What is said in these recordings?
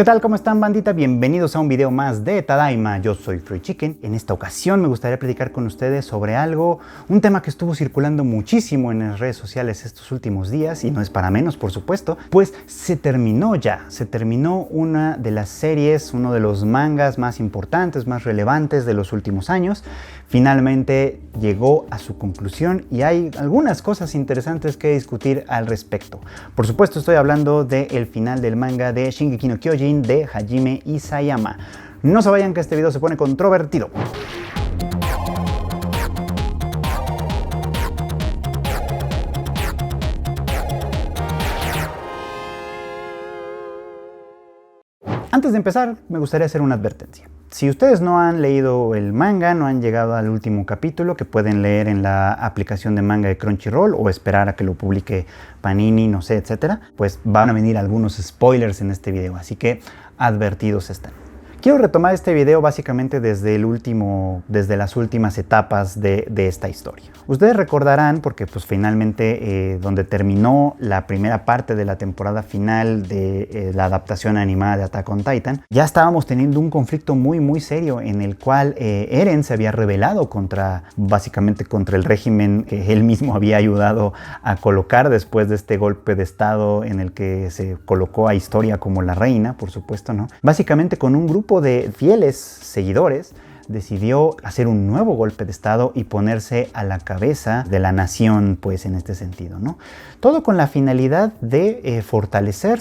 ¿Qué tal? ¿Cómo están, bandita? Bienvenidos a un video más de Tadaima. Yo soy Fruit Chicken. En esta ocasión me gustaría platicar con ustedes sobre un tema que estuvo circulando muchísimo en las redes sociales estos últimos días, y no es para menos, por supuesto, pues se terminó una de las series, uno de los mangas más importantes, más relevantes de los últimos años. Finalmente llegó a su conclusión y hay algunas cosas interesantes que discutir al respecto. Por supuesto, estoy hablando del final del manga de Shingeki no Kyojin de Hajime Isayama. No se vayan, que este video se pone controvertido. Antes de empezar, me gustaría hacer una advertencia. Si ustedes no han leído el manga, no han llegado al último capítulo, que pueden leer en la aplicación de manga de Crunchyroll o esperar a que lo publique Panini, no sé, etcétera, pues van a venir algunos spoilers en este video, así que advertidos están. Quiero retomar este video básicamente desde las últimas etapas de esta historia. Ustedes recordarán, porque pues finalmente donde terminó la primera parte de la temporada final de la adaptación animada de Attack on Titan, ya estábamos teniendo un conflicto muy serio en el cual Eren se había rebelado básicamente contra el régimen que él mismo había ayudado a colocar después de este golpe de estado en el que se colocó a Historia como la reina, por supuesto, ¿no? Básicamente con un grupo de fieles seguidores decidió hacer un nuevo golpe de estado y ponerse a la cabeza de la nación, pues en este sentido, ¿no? Todo con la finalidad de fortalecer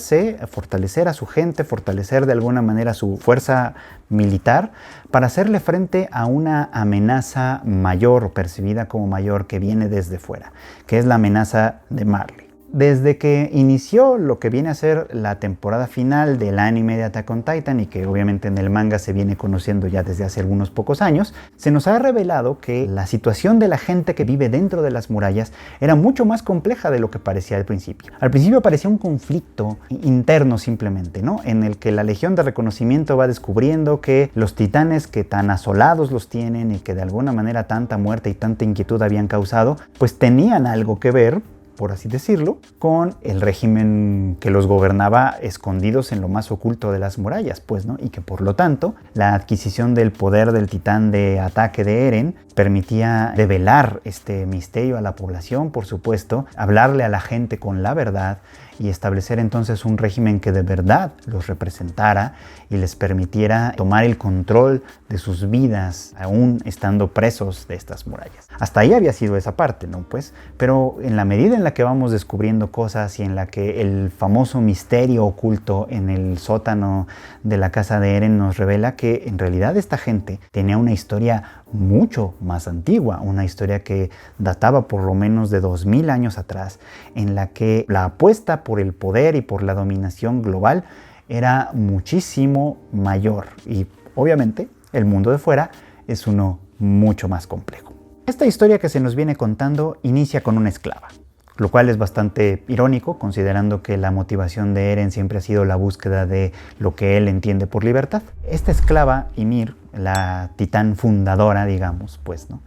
a su gente, fortalecer de alguna manera su fuerza militar para hacerle frente a una amenaza mayor o percibida como mayor que viene desde fuera, que es la amenaza de Marley. Desde que inició lo que viene a ser la temporada final del anime de Attack on Titan, y que obviamente en el manga se viene conociendo ya desde hace algunos pocos años, se nos ha revelado que la situación de la gente que vive dentro de las murallas era mucho más compleja de lo que parecía al principio. Al principio parecía un conflicto interno simplemente, ¿no? En el que la Legión de Reconocimiento va descubriendo que los titanes que tan asolados los tienen y que de alguna manera tanta muerte y tanta inquietud habían causado, pues tenían algo que ver, por así decirlo, con el régimen que los gobernaba escondidos en lo más oculto de las murallas, pues, ¿no? Y que por lo tanto, la adquisición del poder del titán de ataque de Eren permitía develar este misterio a la población, por supuesto, hablarle a la gente con la verdad y establecer entonces un régimen que de verdad los representara y les permitiera tomar el control de sus vidas, aún estando presos de estas murallas. Hasta ahí había sido esa parte, ¿no? Pues, pero en la medida en la que vamos descubriendo cosas y en la que el famoso misterio oculto en el sótano de la casa de Eren nos revela que en realidad esta gente tenía una historia mucho más antigua, una historia que databa por lo menos de 2000 años atrás, en la que la apuesta por el poder y por la dominación global era muchísimo mayor, y obviamente el mundo de fuera es uno mucho más complejo. Esta historia que se nos viene contando inicia con una esclava, lo cual es bastante irónico considerando que la motivación de Eren siempre ha sido la búsqueda de lo que él entiende por libertad. Esta esclava, Ymir, la titán fundadora, digamos, pues, ¿no?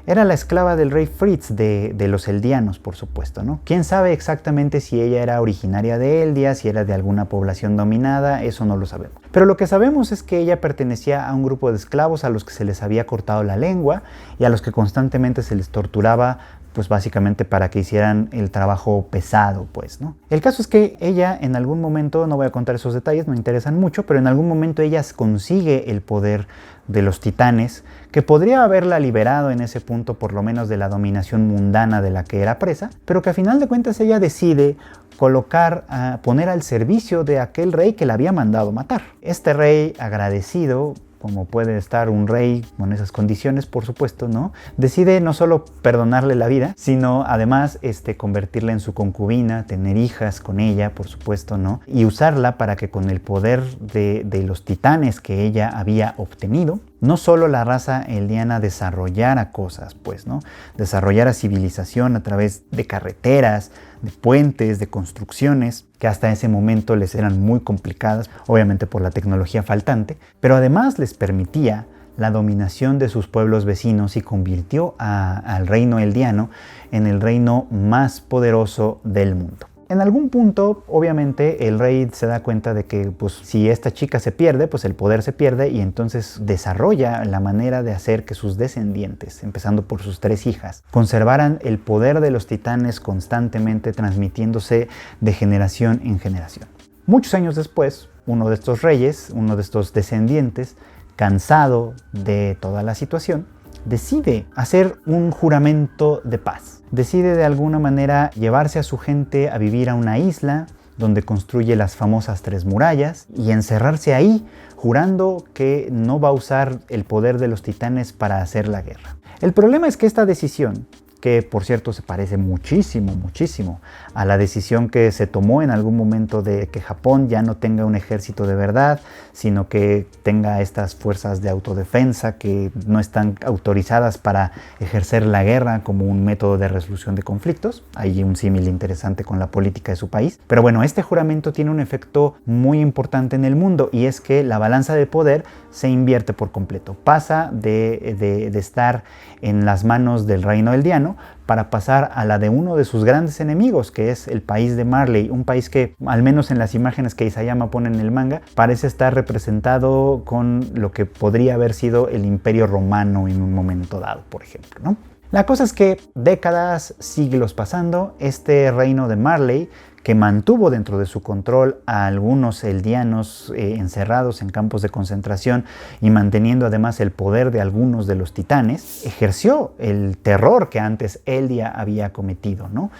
Era la esclava del rey Fritz de los Eldianos, por supuesto, ¿no? ¿Quién sabe exactamente si ella era originaria de Eldia, si era de alguna población dominada? Eso no lo sabemos. Pero lo que sabemos es que ella pertenecía a un grupo de esclavos a los que se les había cortado la lengua y a los que constantemente se les torturaba, pues básicamente para que hicieran el trabajo pesado, pues, ¿no? El caso es que ella en algún momento, no voy a contar esos detalles, no interesan mucho, pero en algún momento ella consigue el poder de los titanes, que podría haberla liberado en ese punto por lo menos de la dominación mundana de la que era presa, pero que a final de cuentas ella decide poner al servicio de aquel rey que la había mandado matar. Este rey, agradecido, como puede estar un rey con esas condiciones, por supuesto, ¿no? Decide no solo perdonarle la vida, sino además convertirla en su concubina, tener hijas con ella, por supuesto, ¿no? Y usarla para que con el poder de los titanes que ella había obtenido, no solo la raza eldiana desarrollara cosas, pues, ¿no? Desarrollara civilización a través de carreteras, de puentes, de construcciones, que hasta ese momento les eran muy complicadas, obviamente por la tecnología faltante, pero además les permitía la dominación de sus pueblos vecinos y convirtió al reino eldiano en el reino más poderoso del mundo. En algún punto, obviamente, el rey se da cuenta de que pues, si esta chica se pierde, pues el poder se pierde y entonces desarrolla la manera de hacer que sus descendientes, empezando por sus 3 hijas, conservaran el poder de los titanes constantemente transmitiéndose de generación en generación. Muchos años después, uno de estos reyes, uno de estos descendientes, cansado de toda la situación, decide hacer un juramento de paz. Decide de alguna manera llevarse a su gente a vivir a una isla donde construye las famosas 3 murallas y encerrarse ahí, jurando que no va a usar el poder de los titanes para hacer la guerra. El problema es que esta decisión, que por cierto se parece muchísimo a la decisión que se tomó en algún momento de que Japón ya no tenga un ejército de verdad, sino que tenga estas fuerzas de autodefensa que no están autorizadas para ejercer la guerra como un método de resolución de conflictos. Hay un símil interesante con la política de su país. Pero bueno, este juramento tiene un efecto muy importante en el mundo y es que la balanza de poder se invierte por completo. Pasa de estar en las manos del reino eldiano para pasar a la de uno de sus grandes enemigos, que es el país de Marley, un país que, al menos en las imágenes que Isayama pone en el manga, parece estar representado con lo que podría haber sido el Imperio Romano en un momento dado, por ejemplo, ¿no? La cosa es que décadas, siglos pasando, este reino de Marley, que mantuvo dentro de su control a algunos eldianos encerrados en campos de concentración y manteniendo además el poder de algunos de los titanes, ejerció el terror que antes Eldia había cometido, ¿no?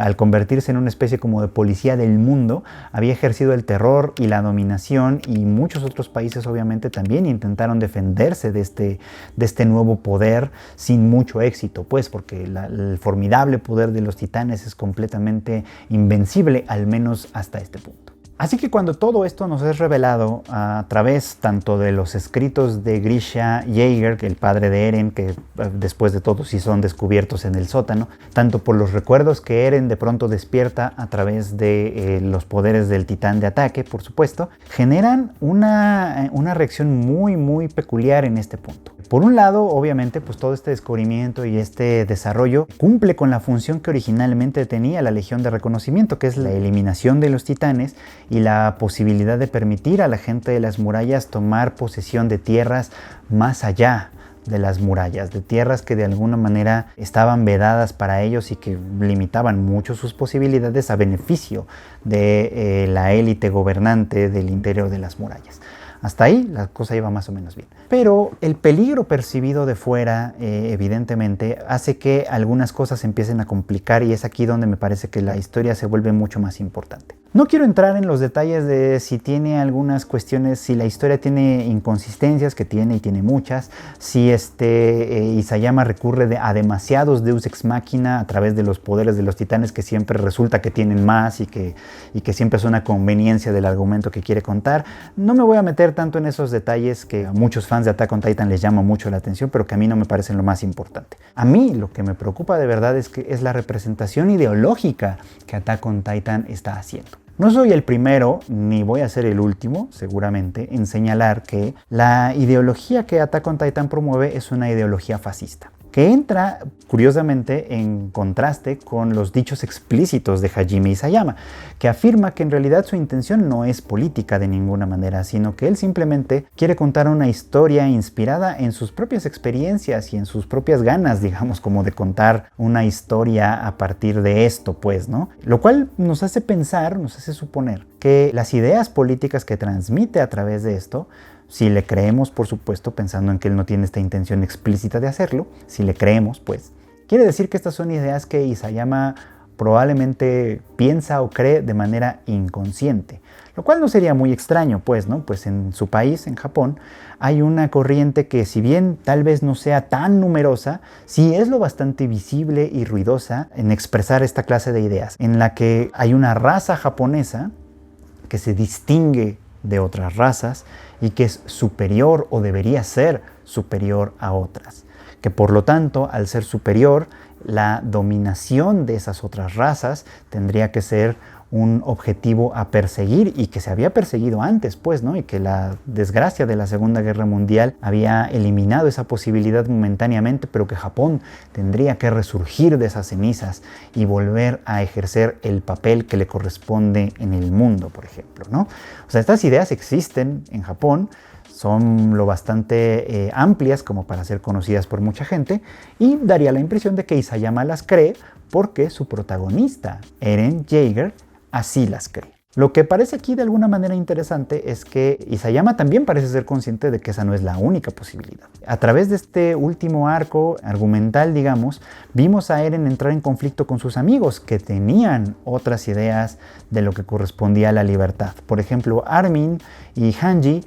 Al convertirse en una especie como de policía del mundo, había ejercido el terror y la dominación, y muchos otros países obviamente también intentaron defenderse de este nuevo poder sin mucho éxito, pues porque el formidable poder de los titanes es completamente invencible, al menos hasta este punto. Así que cuando todo esto nos es revelado a través tanto de los escritos de Grisha Jaeger, el padre de Eren, que después de todo sí son descubiertos en el sótano, tanto por los recuerdos que Eren de pronto despierta a través de los poderes del titán de ataque, por supuesto, generan una reacción muy peculiar en este punto. Por un lado, obviamente, pues todo este descubrimiento y este desarrollo cumple con la función que originalmente tenía la Legión de Reconocimiento, que es la eliminación de los titanes y la posibilidad de permitir a la gente de las murallas tomar posesión de tierras más allá de las murallas, de tierras que de alguna manera estaban vedadas para ellos y que limitaban mucho sus posibilidades a beneficio de la élite gobernante del interior de las murallas. Hasta ahí la cosa iba más o menos bien. Pero el peligro percibido de fuera, evidentemente, hace que algunas cosas empiecen a complicar, y es aquí donde me parece que la historia se vuelve mucho más importante. No quiero entrar en los detalles de si tiene algunas cuestiones, si la historia tiene inconsistencias, que tiene y tiene muchas, si Isayama recurre a demasiados Deus Ex Machina a través de los poderes de los titanes que siempre resulta que tienen más y que siempre es una conveniencia del argumento que quiere contar. No me voy a meter tanto en esos detalles que a muchos fans de Attack on Titan les llama mucho la atención, pero que a mí no me parecen lo más importante. A mí lo que me preocupa de verdad es la representación ideológica que Attack on Titan está haciendo. No soy el primero, ni voy a ser el último, seguramente, en señalar que la ideología que Attack on Titan promueve es una ideología fascista, que entra, curiosamente, en contraste con los dichos explícitos de Hajime Isayama, que afirma que en realidad su intención no es política de ninguna manera, sino que él simplemente quiere contar una historia inspirada en sus propias experiencias y en sus propias ganas, digamos, como de contar una historia a partir de esto, pues, ¿no? Lo cual nos hace pensar, nos hace suponer que las ideas políticas que transmite a través de esto, si le creemos, por supuesto, pensando en que él no tiene esta intención explícita de hacerlo, si le creemos, pues, quiere decir que estas son ideas que Isayama probablemente piensa o cree de manera inconsciente, lo cual no sería muy extraño, pues, ¿no? Pues en su país, en Japón, hay una corriente que, si bien tal vez no sea tan numerosa, sí es lo bastante visible y ruidosa en expresar esta clase de ideas, en la que hay una raza japonesa que se distingue de otras razas y que es superior o debería ser superior a otras, que por lo tanto, al ser superior, la dominación de esas otras razas tendría que ser un objetivo a perseguir y que se había perseguido antes, pues, ¿no? Y que la desgracia de la Segunda Guerra Mundial había eliminado esa posibilidad momentáneamente, pero que Japón tendría que resurgir de esas cenizas y volver a ejercer el papel que le corresponde en el mundo, por ejemplo, ¿no? O sea, estas ideas existen en Japón, son lo bastante amplias como para ser conocidas por mucha gente, y daría la impresión de que Isayama las cree porque su protagonista, Eren Jaeger, así las cree. Lo que parece aquí de alguna manera interesante es que Isayama también parece ser consciente de que esa no es la única posibilidad. A través de este último arco argumental, digamos, vimos a Eren entrar en conflicto con sus amigos que tenían otras ideas de lo que correspondía a la libertad. Por ejemplo, Armin y Hanji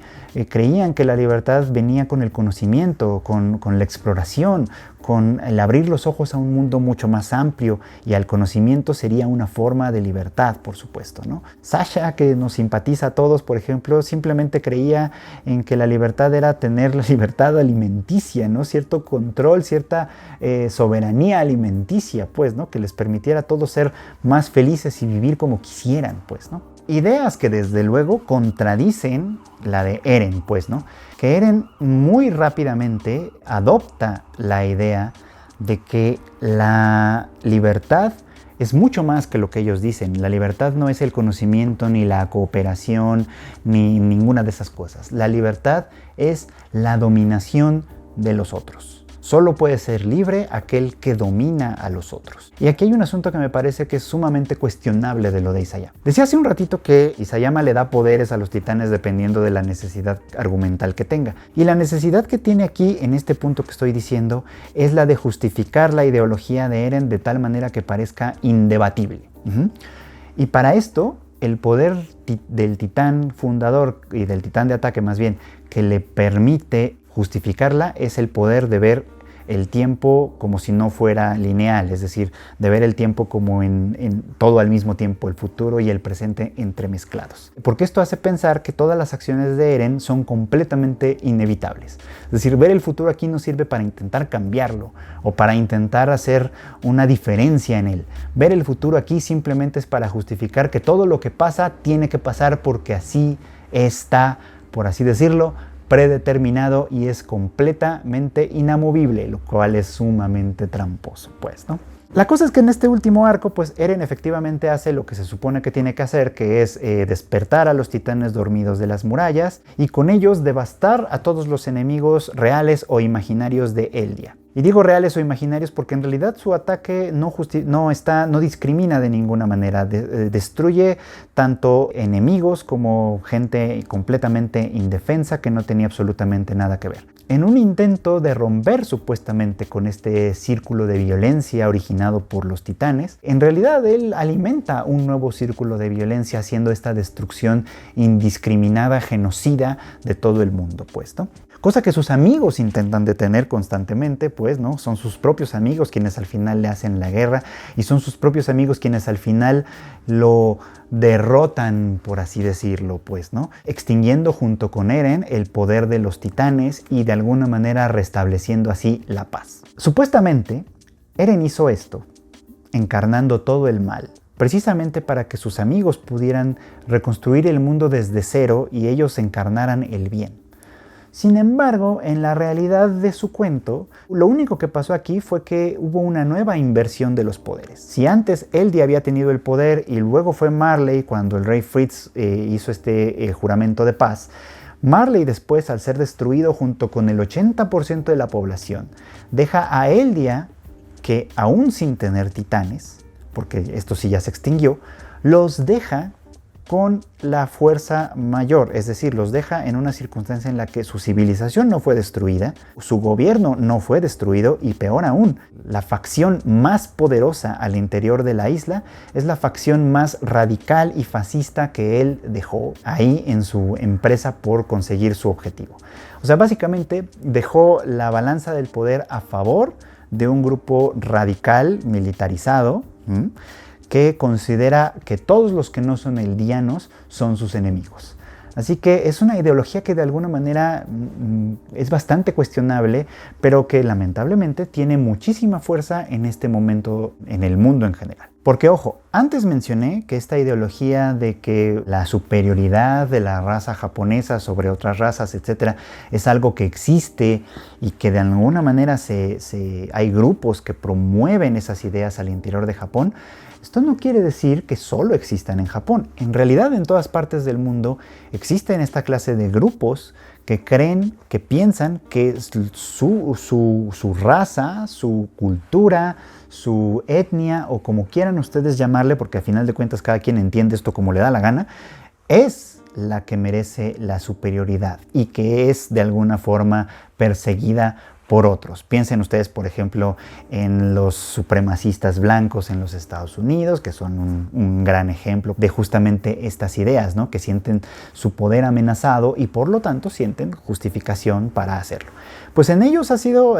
creían que la libertad venía con el conocimiento, con la exploración, con el abrir los ojos a un mundo mucho más amplio, y al conocimiento sería una forma de libertad, por supuesto, ¿no? Sasha, que nos simpatiza a todos, por ejemplo, simplemente creía en que la libertad era tener la libertad alimenticia, ¿no? Cierto control, cierta soberanía alimenticia, pues, ¿no? Que les permitiera a todos ser más felices y vivir como quisieran, pues, ¿no? Ideas que desde luego contradicen la de Eren, pues, ¿no? Que Eren muy rápidamente adopta la idea de que la libertad es mucho más que lo que ellos dicen. La libertad no es el conocimiento, ni la cooperación, ni ninguna de esas cosas. La libertad es la dominación de los otros. Solo puede ser libre aquel que domina a los otros. Y aquí hay un asunto que me parece que es sumamente cuestionable de lo de Isayama. Decía hace un ratito que Isayama le da poderes a los titanes dependiendo de la necesidad argumental que tenga. Y la necesidad que tiene aquí, en este punto que estoy diciendo, es la de justificar la ideología de Eren de tal manera que parezca indebatible. Y para esto, el poder del titán fundador y del titán de ataque más bien, que le permite justificarla, es el poder de ver el tiempo como si no fuera lineal, es decir, de ver el tiempo como en todo al mismo tiempo, el futuro y el presente entremezclados. Porque esto hace pensar que todas las acciones de Eren son completamente inevitables. Es decir, ver el futuro aquí no sirve para intentar cambiarlo o para intentar hacer una diferencia en él. Ver el futuro aquí simplemente es para justificar que todo lo que pasa tiene que pasar porque así está, por así decirlo, predeterminado y es completamente inamovible, lo cual es sumamente tramposo, pues, ¿no? La cosa es que en este último arco, pues Eren efectivamente hace lo que se supone que tiene que hacer, que es despertar a los titanes dormidos de las murallas y con ellos devastar a todos los enemigos reales o imaginarios de Eldia. Y digo reales o imaginarios porque en realidad su ataque no discrimina de ninguna manera, destruye tanto enemigos como gente completamente indefensa que no tenía absolutamente nada que ver. En un intento de romper supuestamente con este círculo de violencia originado por los titanes, en realidad él alimenta un nuevo círculo de violencia haciendo esta destrucción indiscriminada, genocida de todo el mundo, pues, ¿no? Cosa que sus amigos intentan detener constantemente, pues, ¿no? Son sus propios amigos quienes al final le hacen la guerra y son sus propios amigos quienes al final lo derrotan, por así decirlo, pues, ¿no? Extinguiendo junto con Eren el poder de los titanes y de alguna manera restableciendo así la paz. Supuestamente, Eren hizo esto, encarnando todo el mal, precisamente para que sus amigos pudieran reconstruir el mundo desde cero y ellos encarnaran el bien. Sin embargo, en la realidad de su cuento, lo único que pasó aquí fue que hubo una nueva inversión de los poderes. Si antes Eldia había tenido el poder y luego fue Marley cuando el rey Fritz hizo este juramento de paz, Marley después, al ser destruido junto con el 80% de la población, deja a Eldia, que aún sin tener titanes, porque esto sí ya se extinguió, los deja con la fuerza mayor, es decir, los deja en una circunstancia en la que su civilización no fue destruida, su gobierno no fue destruido y peor aún, la facción más poderosa al interior de la isla es la facción más radical y fascista que él dejó ahí en su empresa por conseguir su objetivo. O sea, básicamente dejó la balanza del poder a favor de un grupo radical, militarizado, que considera que todos los que no son eldianos son sus enemigos. Así que es una ideología que de alguna manera es bastante cuestionable, pero que lamentablemente tiene muchísima fuerza en este momento en el mundo en general. Porque ojo, antes mencioné que esta ideología de que la superioridad de la raza japonesa sobre otras razas, etcétera, es algo que existe y que de alguna manera hay grupos que promueven esas ideas al interior de Japón. Esto no quiere decir que solo existan en Japón. En realidad, en todas partes del mundo existen esta clase de grupos que creen, que piensan que su raza, su cultura, su etnia o como quieran ustedes llamarle, porque a final de cuentas cada quien entiende esto como le da la gana, es la que merece la superioridad y que es de alguna forma perseguida por otros. Piensen ustedes, por ejemplo, en los supremacistas blancos en los Estados Unidos, que son un gran ejemplo de justamente estas ideas, ¿no? Que sienten su poder amenazado y por lo tanto sienten justificación para hacerlo. Pues en ellos ha sido,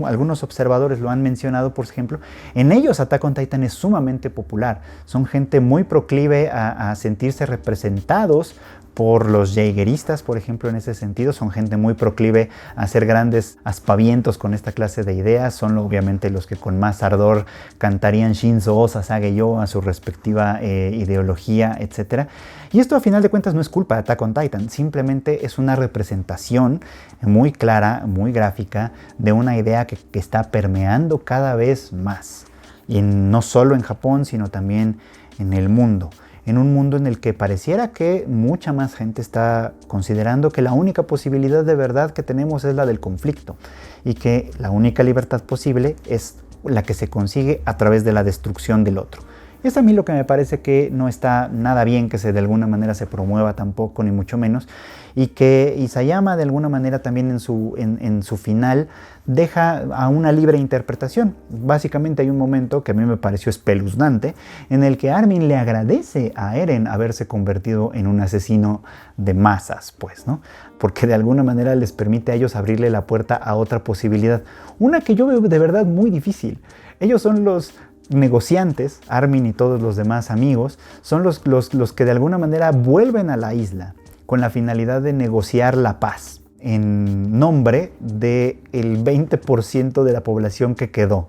algunos observadores lo han mencionado, por ejemplo, en ellos Attack on Titan es sumamente popular. Son gente muy proclive a sentirse representados por los jaegeristas, por ejemplo, en ese sentido. Son gente muy proclive a hacer grandes aspavientos con esta clase de ideas. Son obviamente los que con más ardor cantarían Shinzo o Sasageyo a su respectiva ideología, etc. Y esto a final de cuentas no es culpa de Attack on Titan, simplemente es una representación muy clara, muy gráfica de una idea que está permeando cada vez más. Y no solo en Japón, sino también en el mundo. En un mundo en el que pareciera que mucha más gente está considerando que la única posibilidad de verdad que tenemos es la del conflicto y que la única libertad posible es la que se consigue a través de la destrucción del otro. Es a mí lo que me parece que no está nada bien que de alguna manera se promueva tampoco, ni mucho menos, y que Isayama de alguna manera también en su final deja a una libre interpretación. Básicamente hay un momento que a mí me pareció espeluznante en el que Armin le agradece a Eren haberse convertido en un asesino de masas, pues, ¿no? Porque de alguna manera les permite a ellos abrirle la puerta a otra posibilidad, una que yo veo de verdad muy difícil. Ellos son los negociantes, Armin y todos los demás amigos, son los que de alguna manera vuelven a la isla con la finalidad de negociar la paz en nombre del 20% de la población que quedó,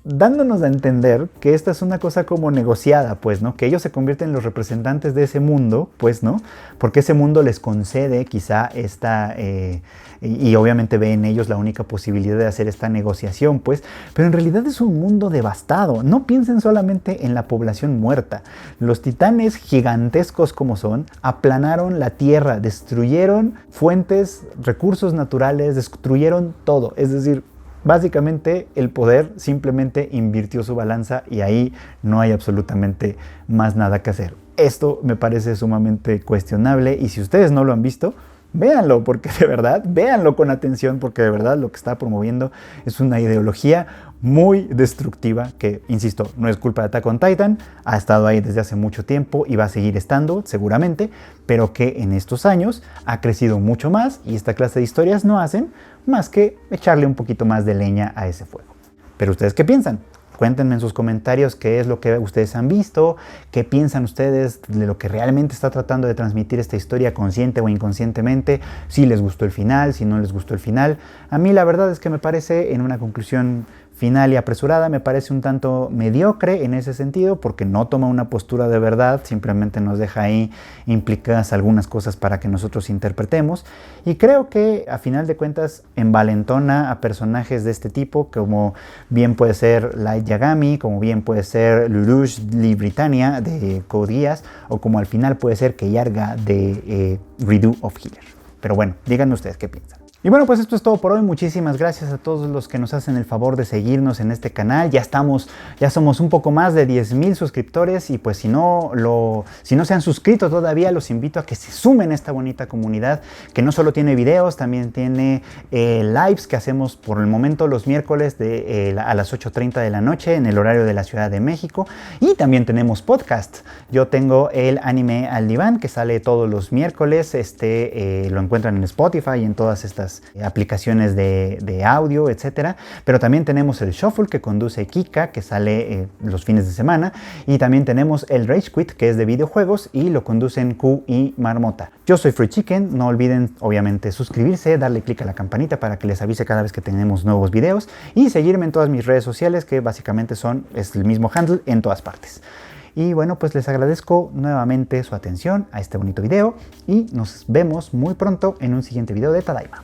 dándonos a entender que esta es una cosa como negociada, pues, ¿no? Que ellos se convierten en los representantes de ese mundo, pues, ¿no? Porque ese mundo les concede quizá esta... y obviamente ve en ellos la única posibilidad de hacer esta negociación, pues, pero en realidad es un mundo devastado. No piensen solamente en la población muerta. Los titanes gigantescos como son, aplanaron la tierra, destruyeron fuentes, recursos naturales, destruyeron todo. Es decir, básicamente el poder simplemente invirtió su balanza y ahí no hay absolutamente más nada que hacer. Esto me parece sumamente cuestionable y si ustedes no lo han visto, véanlo, porque de verdad, véanlo con atención, porque de verdad lo que está promoviendo es una ideología muy destructiva que, insisto, no es culpa de Attack on Titan, ha estado ahí desde hace mucho tiempo y va a seguir estando seguramente, pero que en estos años ha crecido mucho más y esta clase de historias no hacen más que echarle un poquito más de leña a ese fuego. Pero ¿ustedes qué piensan? Cuéntenme en sus comentarios qué es lo que ustedes han visto, qué piensan ustedes de lo que realmente está tratando de transmitir esta historia consciente o inconscientemente, si les gustó el final, si no les gustó el final. A mí la verdad es que me parece, en una conclusión final y apresurada, me parece un tanto mediocre en ese sentido porque no toma una postura de verdad, simplemente nos deja ahí implicadas algunas cosas para que nosotros interpretemos y creo que a final de cuentas envalentona a personajes de este tipo como bien puede ser Light Yagami, como bien puede ser Lelouch Li Britannia de Code Geass o como al final puede ser Keyarga de Redo of Healer. Pero bueno, díganme ustedes qué piensan. Y bueno, pues esto es todo por hoy. Muchísimas gracias a todos los que nos hacen el favor de seguirnos en este canal. Ya somos un poco más de 10,000 suscriptores y pues si no se han suscrito todavía, los invito a que se sumen a esta bonita comunidad que no solo tiene videos, también tiene lives que hacemos por el momento los miércoles a las 8:30 de la noche en el horario de la Ciudad de México y también tenemos podcast. Yo tengo el Anime al Diván que sale todos los miércoles, lo encuentran en Spotify y en todas estas las aplicaciones de audio, etcétera. Pero también tenemos el Shuffle que conduce Kika, que sale los fines de semana. Y también tenemos el Rage Quit, que es de videojuegos y lo conducen Q y Marmota. Yo soy Fruit Chicken, no olviden obviamente suscribirse, darle click a la campanita para que les avise cada vez que tenemos nuevos videos y seguirme en todas mis redes sociales, que básicamente es el mismo handle en todas partes. Y bueno, pues les agradezco nuevamente su atención a este bonito video y nos vemos muy pronto en un siguiente video de Tadaima.